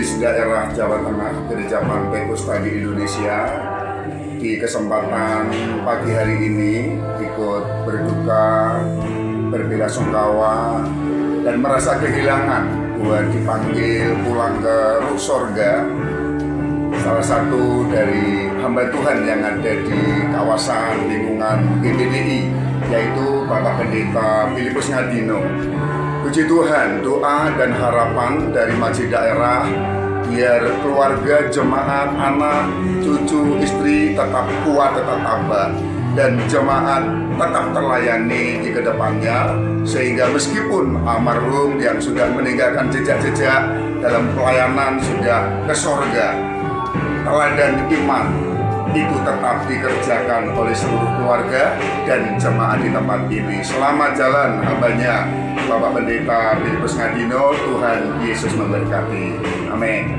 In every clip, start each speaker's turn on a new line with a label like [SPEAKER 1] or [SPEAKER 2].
[SPEAKER 1] Majelis Daerah Jawa Tengah Gereja Pantai Kustadi Indonesia di kesempatan pagi hari ini ikut berduka, berbelasungkawa, dan merasa kehilangan buat dipanggil pulang ke ruh sorga salah satu dari hamba Tuhan yang ada di kawasan lingkungan GPDI, yaitu Bapak Pendeta Filipus Ngadino. Puji Tuhan, doa dan harapan dari Majelis Daerah biar keluarga, jemaat, anak, cucu, istri tetap kuat, tetap tabah, dan jemaat tetap terlayani di kedepannya, sehingga meskipun almarhum yang sudah meninggalkan jejak-jejak dalam pelayanan sudah ke sorga, teladan iman itu tetap dikerjakan oleh seluruh keluarga dan jemaat di tempat ini. Selamat jalan hambanya Bapak Pendeta Filipus Ngadino. Tuhan Yesus memberkati. Amin.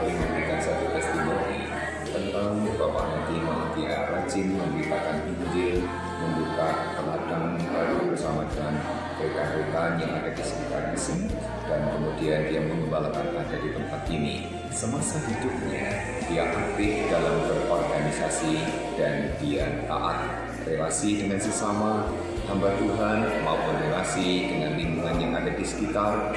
[SPEAKER 2] Memberikan satu testimoni tentang Bapak Ngadino. Dia rajin memberitakan Injil, membuka teladan baru bersama dengan rekan-rekan yang ada di sekitar sini, dan kemudian dia mengembalakan ada di tempat ini. Semasa hidupnya dia aktif dalam berorganisasi dan dia taat relasi dengan sesama hamba Tuhan maupun relasi dengan lingkungan yang ada di sekitar,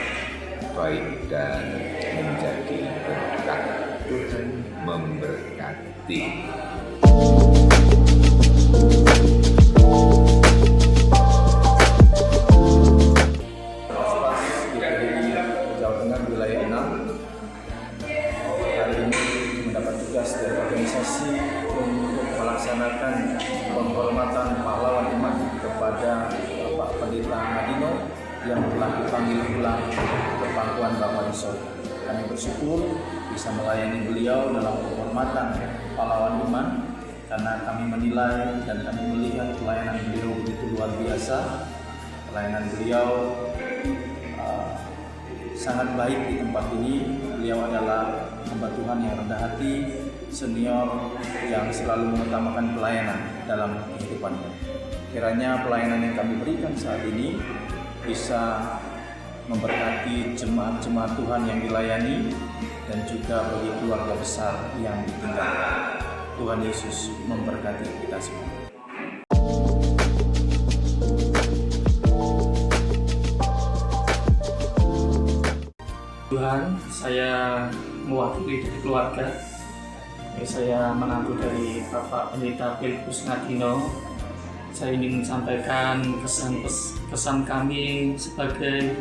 [SPEAKER 2] baik dan menjadi berkat. Tuhan memberkati.
[SPEAKER 3] Jawa Tengah wilayah 6 hari ini mendapat tugas dari organisasi untuk melaksanakan penghormatan pahlawan iman kepada Bapak Pendeta Ngadino yang telah dipanggil pulang ke pangkuan Bapa di sorga. Kami bersyukur bisa melayani beliau dalam penghormatan pahlawan iman, karena kami menilai dan kami melihat pelayanan beliau begitu luar biasa. Pelayanan beliau sangat baik di tempat ini. Beliau adalah hamba Tuhan yang rendah hati, senior yang selalu mengutamakan pelayanan dalam kehidupannya. Kiranya pelayanan yang kami berikan saat ini bisa memberkati jemaat-jemaat Tuhan yang dilayani dan juga bagi keluarga besar yang ditinggalkan. Tuhan Yesus memberkati kita semua.
[SPEAKER 4] Tuhan, saya mewakili dari keluarga. Saya menantu dari Bapak Pendeta Filipus Ngadino. Saya ingin menyampaikan kesan kami sebagai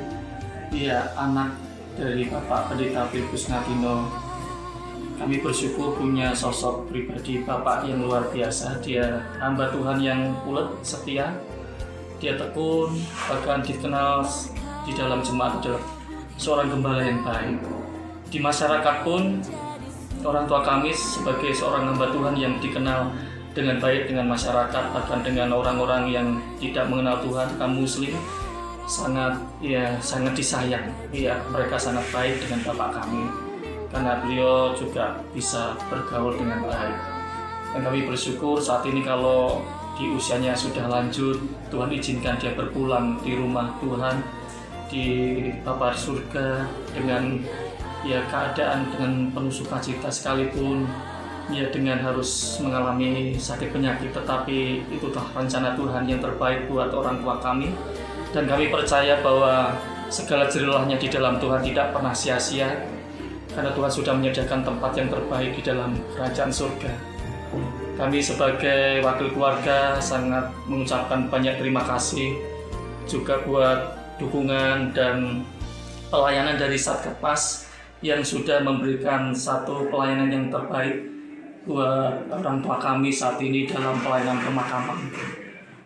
[SPEAKER 4] anak dari Bapak Pendeta Filipus Ngadino. Kami bersyukur punya sosok pribadi Bapak yang luar biasa. Dia hamba Tuhan yang ulet, setia. Dia tekun, bahkan dikenal di dalam jemaat adalah seorang gembala yang baik. Di masyarakat pun orang tua kami sebagai seorang hamba Tuhan yang dikenal dengan baik dengan masyarakat, bahkan dengan orang-orang yang tidak mengenal Tuhan, kaum muslim, sangat disayang. Mereka sangat baik dengan Bapak kami karena beliau juga bisa bergaul dengan baik. Dan kami bersyukur saat ini kalau di usianya sudah lanjut, Tuhan izinkan dia berpulang di rumah Tuhan di Bapa surga dengan keadaan dengan penuh sukacita, sekalipun dengan harus mengalami sakit penyakit, tetapi itu telah rencana Tuhan yang terbaik buat orang tua kami, dan kami percaya bahwa segala jerih di dalam Tuhan tidak pernah sia-sia, karena Tuhan sudah menyediakan tempat yang terbaik di dalam kerajaan surga. Kami sebagai wakil keluarga sangat mengucapkan banyak terima kasih juga buat dukungan dan pelayanan dari Satkerpas yang sudah memberikan satu pelayanan yang terbaik buat orang tua kami saat ini dalam pelayanan pemakaman.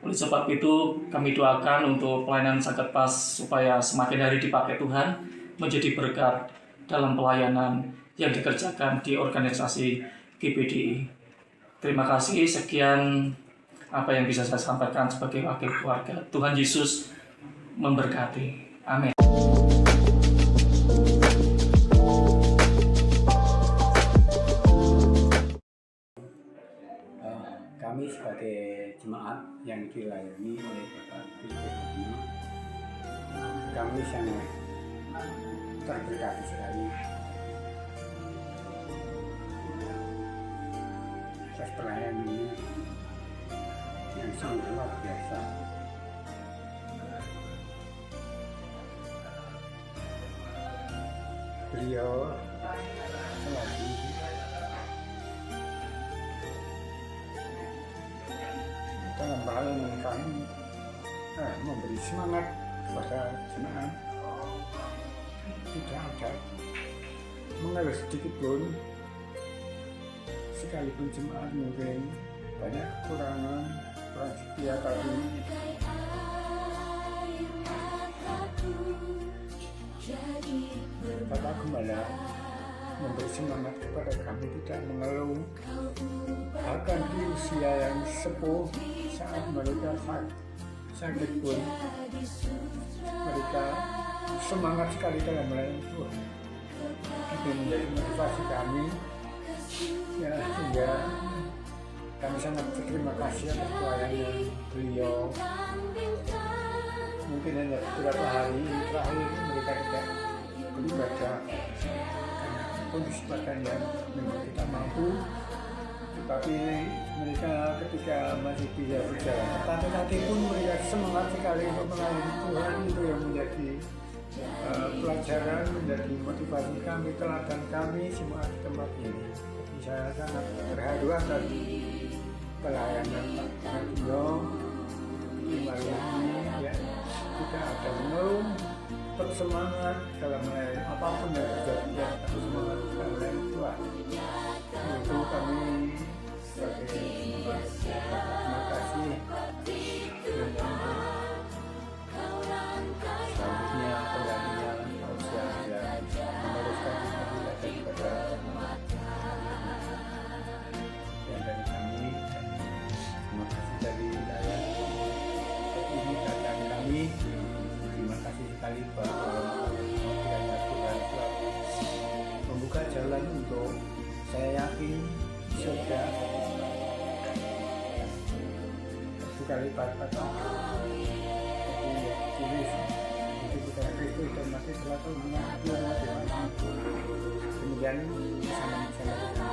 [SPEAKER 4] Oleh sebab itu, kami doakan untuk pelayanan Satkerpas supaya semakin hari dipakai Tuhan menjadi berkat dalam pelayanan yang dikerjakan di organisasi GPDI. Terima kasih, sekian apa yang bisa saya sampaikan sebagai wakil keluarga. Tuhan Yesus memberkati. Amin.
[SPEAKER 5] Kami sebagai jemaat yang dilayani oleh Bapak Pribadi, kami sangat terberkati sekali atas pelayanannya yang sangat luar biasa. Beliau selalu dalam pelayanan kami memberi semangat kepada jemaat, tidak ada mengeluh sedikit pun, sekalipun jemaat mungkin banyak kekurangan, kurang setia, tapi Bapak Gembala memberi semangat kepada kami, tidak mengeluh. Bahkan di usia yang sepuh, saat mereka sakit pun mereka semangat sekali dalam melayani Tuhan. Itu menjadi motivasi kami, ya, sehingga kami sangat berterima kasih atas pelayanan beliau. Mungkin hanya beberapa hari terakhir mereka tidak beribadah karena kondisi badan yang memang tidak mampu, tetapi mereka ketika masih bisa berjalan kaki pun mereka semangat sekali untuk melayani Tuhan. Itu yang menjadi pelajaran, menjadi motivasi kami, teladan kami semua di tempat ini. Jadi saya sangat terharu atas pelayanan Pak Radityo di malam ini, ya, tidak ada mengeluh, tetap semangat dalam melayani apapun yang terjadi, ya, tetap semangat dalam melayani Tuhan. Itu kami sebagai umat terima kasih. Selanjutnya penggantinya usia yang meneruskan kepada yang dari kami. Terima kasih dari wilayah ini datang kami. Terima kasih sekali bahwa kiranya Tuhan selalu membuka jalan untuk saya yakin surga bukan lipat kata tulis untuk kita Kristus dan masih selalu mengatakan demikian bersama-sama.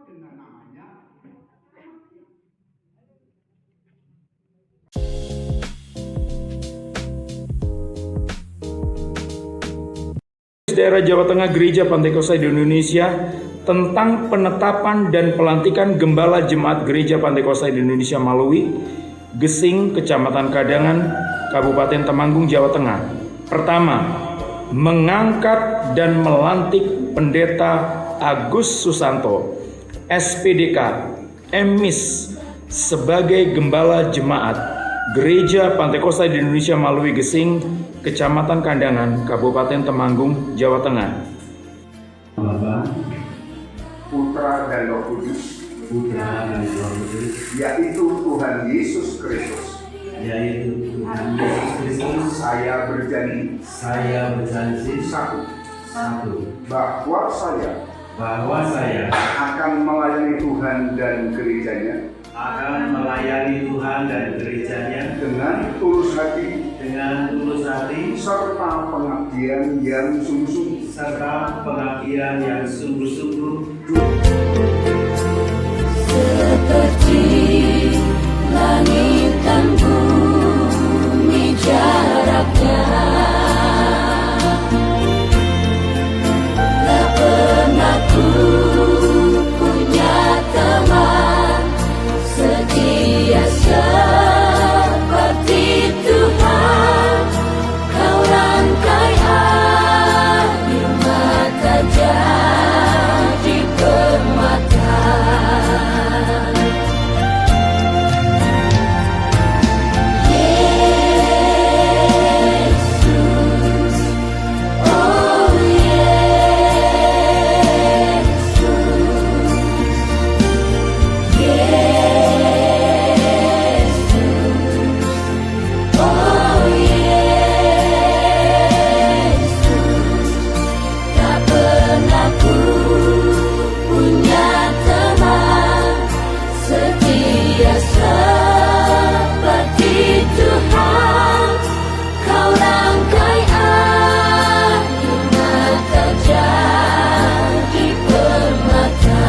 [SPEAKER 5] dengan namanya.
[SPEAKER 6] Daerah Jawa Tengah Gereja Pantekosta Indonesia tentang penetapan dan pelantikan Gembala Jemaat Gereja Pantekosta Indonesia Malui, Gesing, Kecamatan Kadangan, Kabupaten Temanggung, Jawa Tengah. Pertama, mengangkat dan melantik Pendeta Agus Susanto, SPDK, MMIS, sebagai Gembala Jemaat Gereja Pantekosta Indonesia Malui Gesing, Kecamatan Kandangan, Kabupaten Temanggung, Jawa Tengah.
[SPEAKER 7] Bapa,
[SPEAKER 1] Putra dan Roh Kudus,
[SPEAKER 7] Putra dan Roh Kudus,
[SPEAKER 1] yaitu Tuhan Yesus Kristus.
[SPEAKER 7] yaitu Tuhan Yesus Kristus.
[SPEAKER 1] Saya berjanji
[SPEAKER 7] Saya berjanji
[SPEAKER 1] satu, bahwa saya akan melayani Tuhan dan gerejanya
[SPEAKER 7] akan melayani Tuhan dan gerejanya
[SPEAKER 1] dengan tulus hati
[SPEAKER 7] serta
[SPEAKER 1] pengabdian yang sungguh-sungguh.
[SPEAKER 8] Seperti langit dan bumi jaraknya, tak pernah ku punya teman setia seperti Tuhan. Kau rangkai air mata jadi permata. Yesus, oh Yesus, Yesus, oh Yesus, tak pernah ku punya teman setia seperti Tuhan. Kau rangkai air mata jadi permata.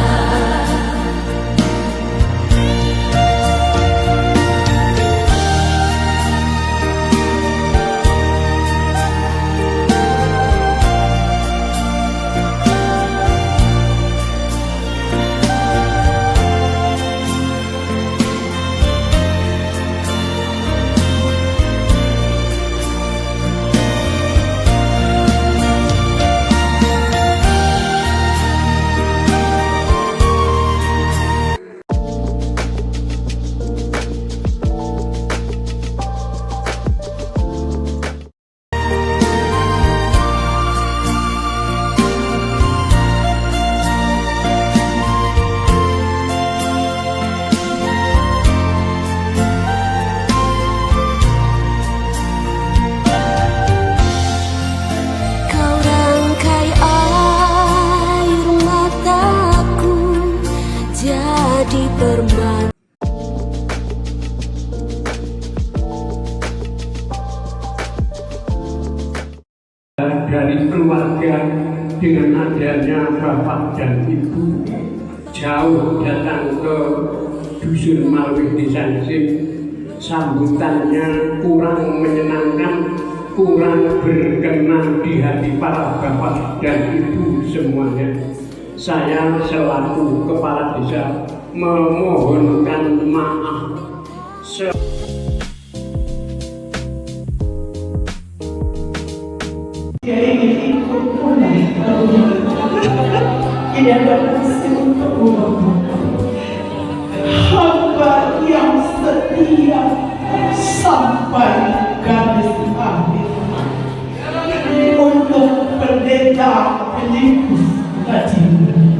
[SPEAKER 8] Kau rangkai air mataku jadi permata.
[SPEAKER 5] Dari keluarga dengan adanya bapak dan ibu jauh datang ke dusun Malui Desa Gesing, sambutannya kurang menyenangkan, kurang berkenan di hati para bapak dan ibu semuanya. Saya selaku kepala desa memohonkan maaf.
[SPEAKER 9] Ini adalah hamba yang setia sampai garis akhir untuk pendeta Filipus Latino.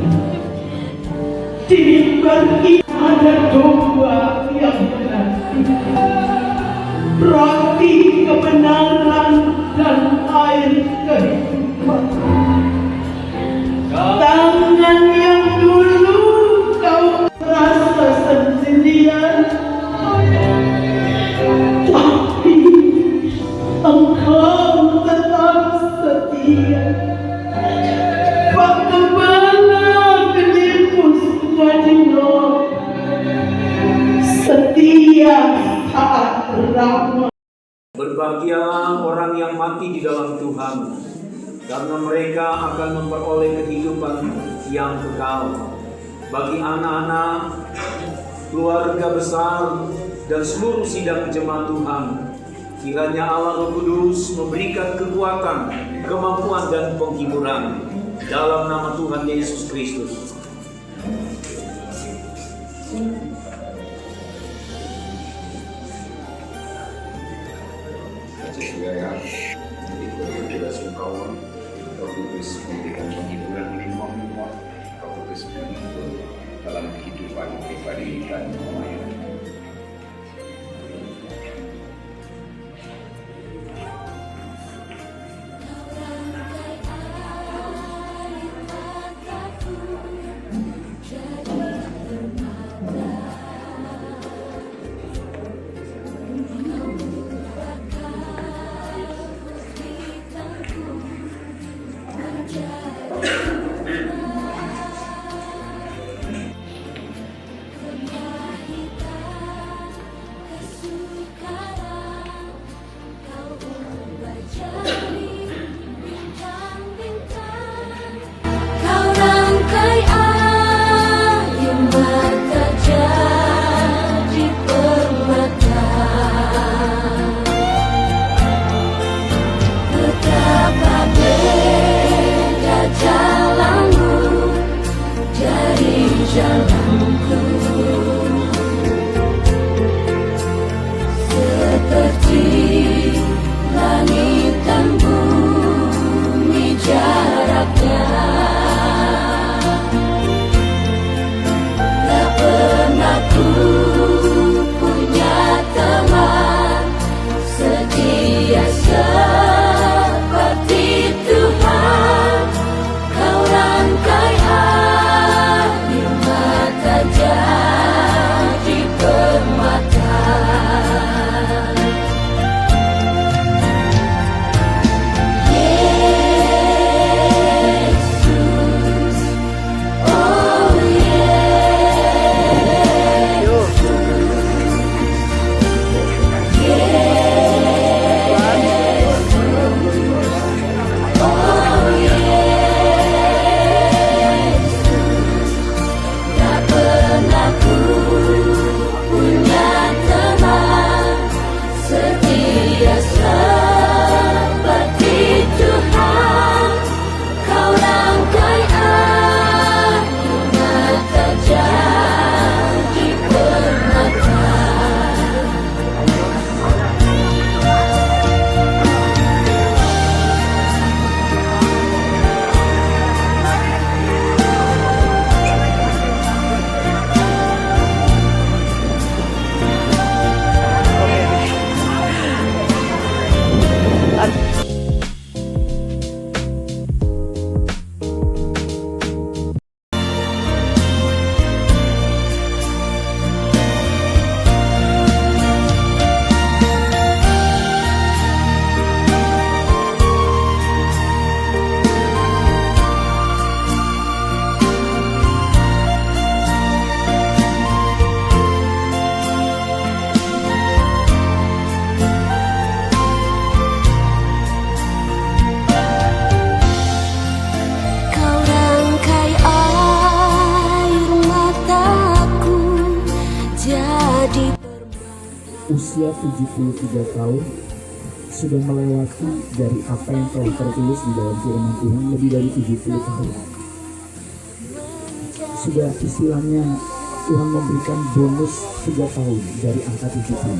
[SPEAKER 9] Diberi ada domba yang menanti, roti kebenaran dan air kehidupan. Tangan yang dulu kau rasa sendirian, tapi engkau tetap setia. Pak Gembala Filipus rahmat.
[SPEAKER 10] Berbahagialah orang yang mati di dalam Tuhan, karena mereka akan memperoleh kehidupan yang kekal. Bagi anak-anak, keluarga besar, dan seluruh sidang jemaat Tuhan, kiranya Allah Roh Kudus memberikan kekuatan, kemampuan, dan penghiburan dalam nama Tuhan Yesus Kristus.
[SPEAKER 2] Sesuai ikut belasungkawa, Roh Kudus memberikan penghiburan minimal Roh Kudus menghibur dalam kehidupan pribadi dan pelayanan.
[SPEAKER 8] Kau rangkai air mata jadi permata. Betapa beda jalanmu dari jalanku. Seperti langit dan bumi jaraknya. Tak pernah ku punya teman setia seperti Tuhan. Kau rangkai air mata jadi permata. Yesus, oh tak pernah ku punya teman setia seperti Tuhan. Kau rangkai air mata jadi permata. Kau rangkai air mataku jadi permata.
[SPEAKER 6] Usia 73 tahun sudah melewati dari apa yang telah tertulis di dalam firman Tuhan lebih dari 70 tahun. Sudah istilahnya Tuhan memberikan bonus 3 tahun dari angka 70.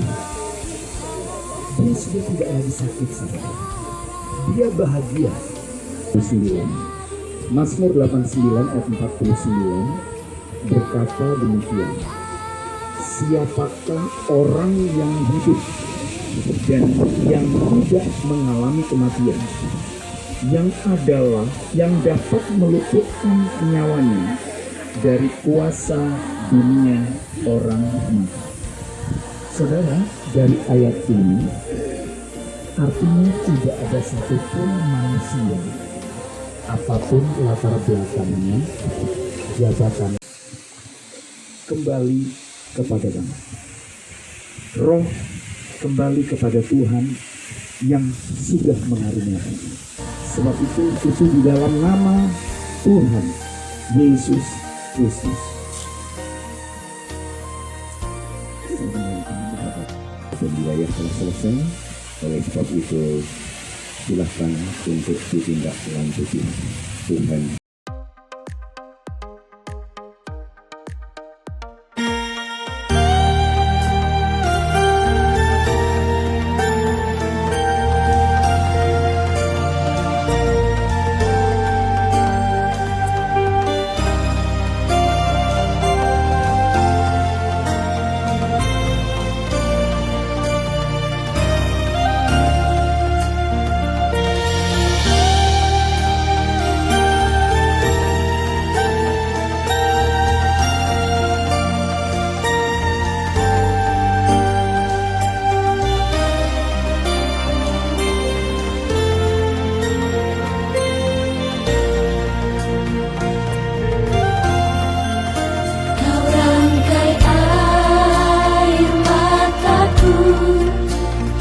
[SPEAKER 6] Dia sudah tidak lagi sakit, saudara. Dia bahagia. 9. Mazmur 89 ayat 49 berkata demikian. Siapakah orang yang hidup dan yang tidak mengalami kematian, yang adalah yang dapat meluputkan nyawanya dari kuasa dunia orang mati. Saudara, dari ayat ini artinya tidak ada satupun manusia, apapun latar belakangnya, jabatan, kembali kepada Bapa. Roh kembali kepada Tuhan yang sudah mengaruniakan. Sebab itu di dalam nama Tuhan Yesus Kristus. Wilayah telah selesai, oleh sebab itu silahkan untuk ditindaklanjuti. Tuhan.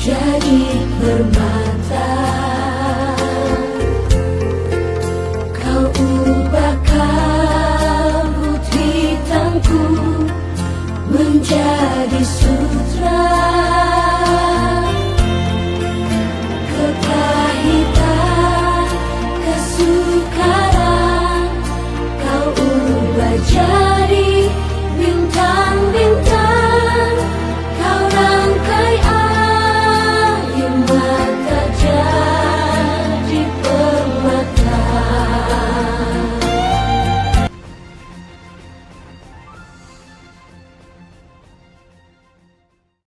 [SPEAKER 8] Jadi bermata